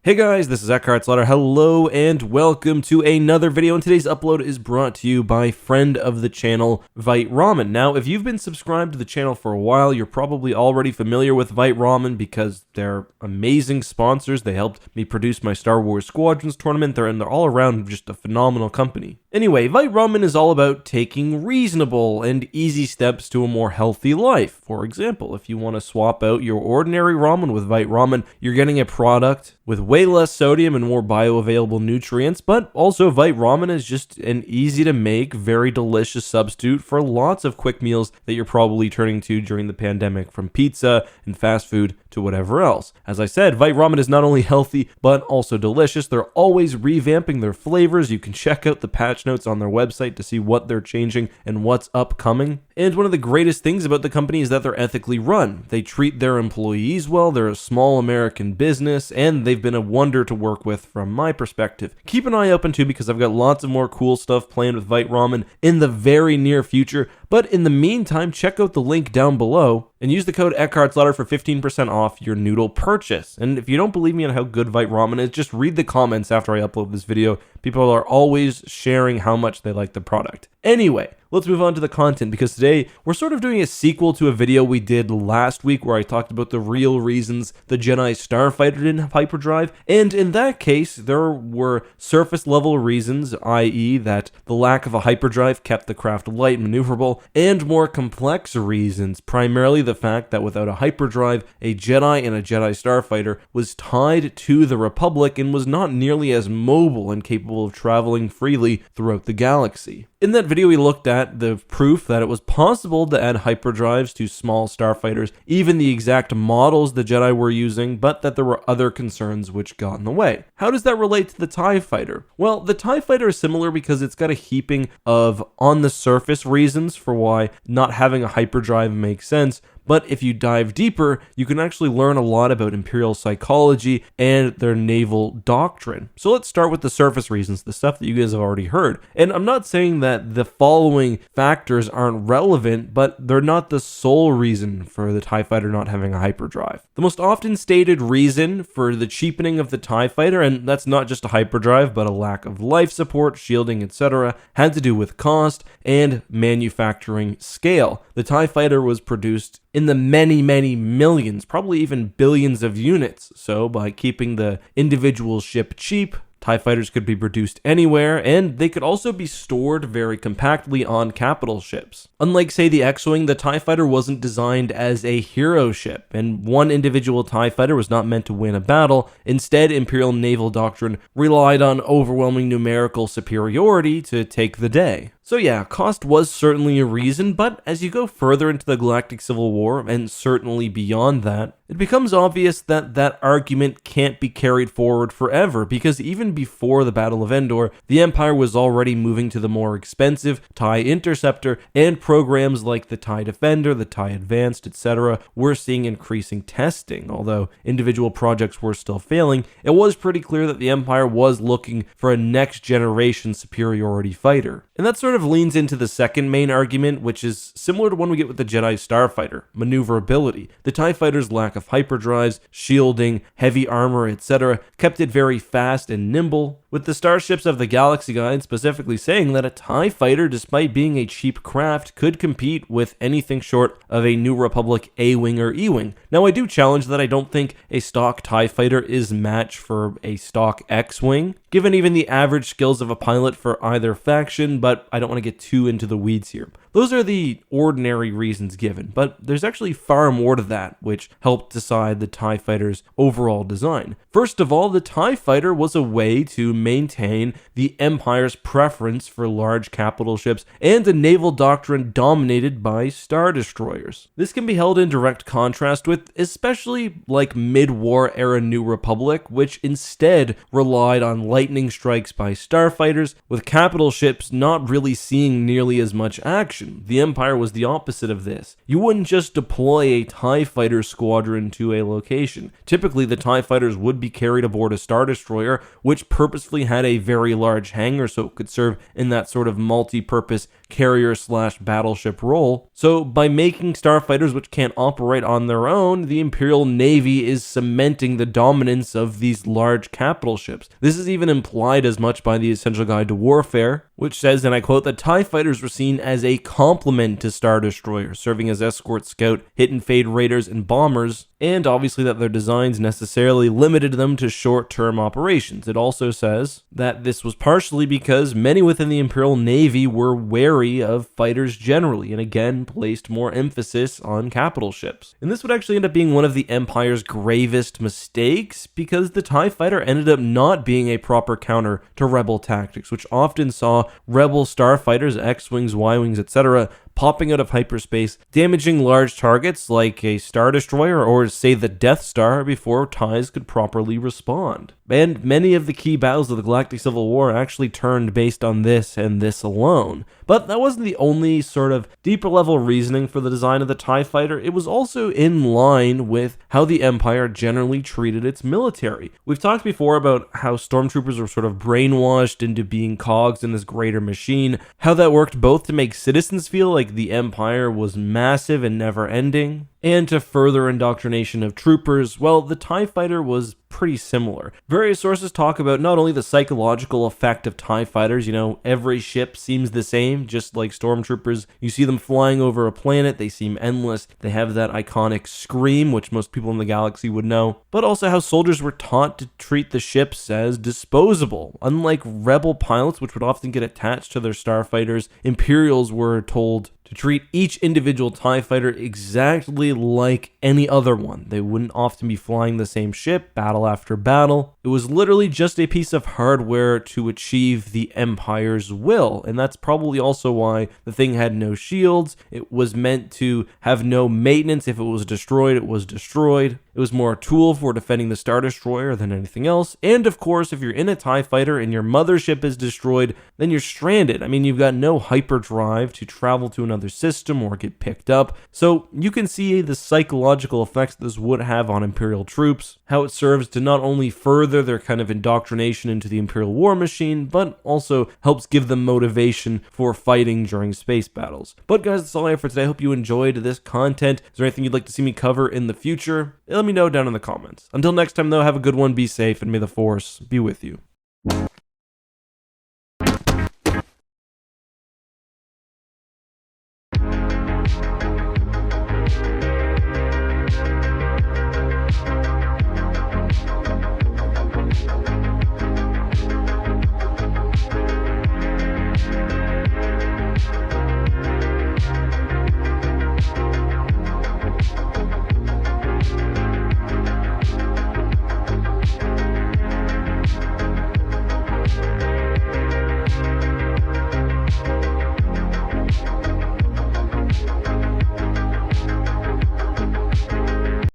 Hey guys, this is EckhartsLadder. Hello and welcome to another video, and today's upload is brought to you by friend of the channel, Vite Ramen. Now, if you've been subscribed to the channel for a while, you're probably already familiar with Vite Ramen because they're amazing sponsors. They helped me produce my Star Wars Squadrons tournament, and they're all around just a phenomenal company. Anyway, Vite Ramen is all about taking reasonable and easy steps to a more healthy life. For example, if you want to swap out your ordinary ramen with Vite Ramen, you're getting a product with way less sodium and more bioavailable nutrients, but also Vite Ramen is just an easy to make, very delicious substitute for lots of quick meals that you're probably turning to during the pandemic, from pizza and fast food to whatever else. As I said, Vite Ramen is not only healthy, but also delicious. They're always revamping their flavors. You can check out the patch notes on their website to see what they're changing and what's upcoming. And one of the greatest things about the company is that they're ethically run. They treat their employees well, they're a small American business, and they've been a wonder to work with from my perspective. Keep an eye open too, because I've got lots of more cool stuff planned with Vite Ramen in the very near future. But in the meantime, check out the link down below and use the code EckhartsLadder for 15% off your noodle purchase. And if you don't believe me on how good Vite Ramen is, just read the comments after I upload this video. People are always sharing how much they like the product. Anyway, let's move on to the content, because today we're sort of doing a sequel to a video we did last week where I talked about the real reasons the Jedi Starfighter didn't have hyperdrive. And in that case, there were surface level reasons, i.e. that the lack of a hyperdrive kept the craft light and maneuverable, and more complex reasons, primarily the fact that without a hyperdrive, a Jedi and a Jedi Starfighter was tied to the Republic and was not nearly as mobile and capable of traveling freely throughout the galaxy. In that video, we looked at the proof that it was possible to add hyperdrives to small starfighters, even the exact models the Jedi were using, but that there were other concerns which got in the way. How does that relate to the TIE Fighter? Well, the TIE Fighter is similar because it's got a heaping of on-the-surface reasons for why not having a hyperdrive makes sense. But if you dive deeper, you can actually learn a lot about Imperial psychology and their naval doctrine. So let's start with the surface reasons, the stuff that you guys have already heard. And I'm not saying that the following factors aren't relevant, but they're not the sole reason for the TIE Fighter not having a hyperdrive. The most often stated reason for the cheapening of the TIE Fighter, and that's not just a hyperdrive, but a lack of life support, shielding, etc., had to do with cost and manufacturing scale. The TIE Fighter was produced in the many millions, probably even billions of units. So by keeping the individual ship cheap, TIE Fighters could be produced anywhere, and they could also be stored very compactly on capital ships. Unlike, say, the X-Wing, the TIE Fighter wasn't designed as a hero ship, and one individual TIE Fighter was not meant to win a battle. Instead, Imperial naval doctrine relied on overwhelming numerical superiority to take the day. So yeah, cost was certainly a reason, but as you go further into the Galactic Civil War, and certainly beyond that, it becomes obvious that that argument can't be carried forward forever, because even before the Battle of Endor, the Empire was already moving to the more expensive TIE Interceptor, and programs like the TIE Defender, the TIE Advanced, etc. were seeing increasing testing. Although individual projects were still failing, it was pretty clear that the Empire was looking for a next-generation superiority fighter. And that sort of leans into the second main argument, which is similar to one we get with the Jedi Starfighter: maneuverability. The TIE Fighter's lack of hyperdrives, shielding, heavy armor, etc. kept it very fast and nimble, with the starships of the Galaxy Guide specifically saying that a TIE Fighter, despite being a cheap craft, could compete with anything short of a New Republic A-Wing or E-Wing. Now, I do challenge that I don't think a stock TIE Fighter is match for a stock X-Wing, given even the average skills of a pilot for either faction, but I don't want to get too into the weeds here. Those are the ordinary reasons given, but there's actually far more to that which helped decide the TIE Fighter's overall design. First of all, the TIE Fighter was a way to maintain the Empire's preference for large capital ships and a naval doctrine dominated by Star Destroyers. This can be held in direct contrast with especially like mid-war era New Republic, which instead relied on lightning strikes by starfighters, with capital ships not really seeing nearly as much action. The Empire was the opposite of this. You wouldn't just deploy a TIE Fighter squadron to a location. Typically, the TIE Fighters would be carried aboard a Star Destroyer, which purposefully had a very large hangar so it could serve in that sort of multi-purpose carrier/battleship role. So by making starfighters which can't operate on their own, the Imperial Navy is cementing the dominance of these large capital ships. This is even implied as much by the Essential Guide to Warfare, which says, and I quote, that TIE fighters were seen as a complement to Star Destroyers, serving as escort, scout, hit and fade raiders and bombers, and obviously that their designs necessarily limited them to short-term operations. It also says that this was partially because many within the Imperial Navy were wary of fighters generally, and again placed more emphasis on capital ships. And this would actually end up being one of the Empire's gravest mistakes, because the TIE fighter ended up not being a proper counter to Rebel tactics, which often saw Rebel starfighters, X-Wings, Y-Wings, etc., popping out of hyperspace, damaging large targets like a Star Destroyer or, say, the Death Star before TIEs could properly respond. And many of the key battles of the Galactic Civil War actually turned based on this and this alone. But that wasn't the only sort of deeper level reasoning for the design of the TIE fighter. It was also in line with how the Empire generally treated its military. We've talked before about how stormtroopers were sort of brainwashed into being cogs in this greater machine, how that worked both to make citizens feel like the Empire was massive and never ending, and to further indoctrination of troopers. Well, the TIE fighter was pretty similar. Various sources talk about not only the psychological effect of TIE fighters, every ship seems the same, just like stormtroopers. You see them flying over a planet, they seem endless, they have that iconic scream, which most people in the galaxy would know, but also how soldiers were taught to treat the ships as disposable. Unlike Rebel pilots, which would often get attached to their starfighters, Imperials were told to treat each individual TIE fighter exactly like any other one. They wouldn't often be flying the same ship, battle after battle. It was literally just a piece of hardware to achieve the Empire's will, and that's probably also why the thing had no shields. It was meant to have no maintenance. If it was destroyed, it was destroyed. It was more a tool for defending the Star Destroyer than anything else. And of course, if you're in a TIE fighter and your mothership is destroyed, then you're stranded. I mean, you've got no hyperdrive to travel to another system or get picked up. So you can see the psychological effects this would have on Imperial troops, how it serves to not only further their kind of indoctrination into the Imperial war machine, but also helps give them motivation for fighting during space battles. But guys, that's all I have for today. I hope you enjoyed this content. Is there anything you'd like to see me cover in the future? Let me know down in the comments. Until next time though, have a good one, be safe, and may the Force be with you.